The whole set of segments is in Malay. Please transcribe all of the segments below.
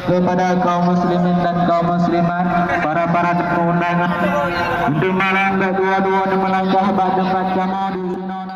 kepada kaum muslimin dan kaum muslimat, para tamu undangan untuk malam kedua-dua di melangkah bak tempat kamu di sinona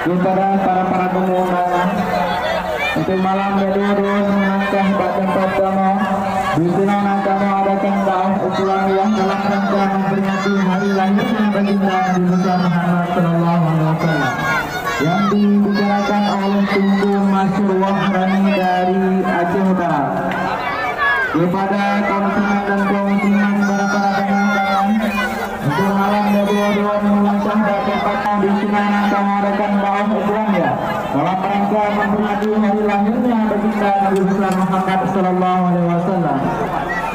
kepada para tamu undangan untuk malam kedua-dua melangkah bak tempat kamu di sinona kamu adakan dakwah Islamiyah dalam rangka memperingati hari lahirnya baginda Nabi Muhammad sallallahu alaihi wasallam yang dibicarakan oleh Tunku Masyur Wahrani dari Aceh Utara. Kepada kaum muslimin dan kaum muslimat, para tamu undangan untuk malam kedua-dua melangkah bak tempat di sinona kamu adakan dakwah Islamiyah dalam rangka memperingati hari lahirnya baginda Nabi Muhammad sallallahu alaihi wasallam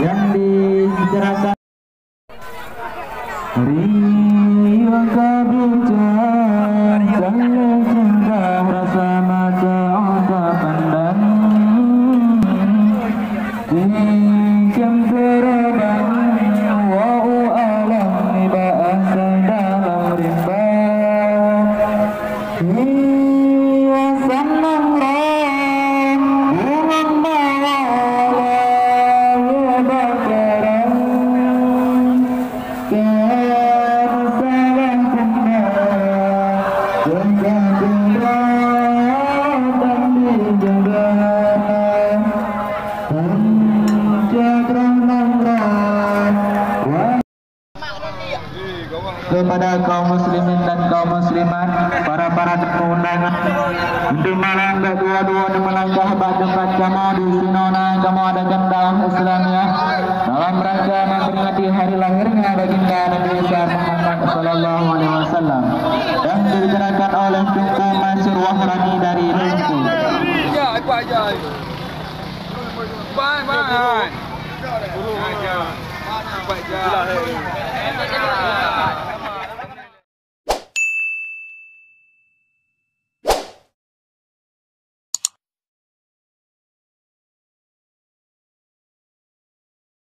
yang dibicarakan Ria kebijakan jangan cinta rasa mata ungkapan dan tingkam terbang wa'u alam bahasa dalam rimba iya senang ram bulan mawala ya bakaran kepada kaum muslimin dan kaum muslimat, para tamu undangan untuk malam kedua-dua di melangkah bak tempat kamu di sinona kamu adakan dakwah Islamiyah dalam rangka memperingati hari lahirnya baginda Nabi Muhammad sallallahu alaihi wasallam yang dibicarakan oleh Tunku Masyur Wahrani dari Rungku. Bye.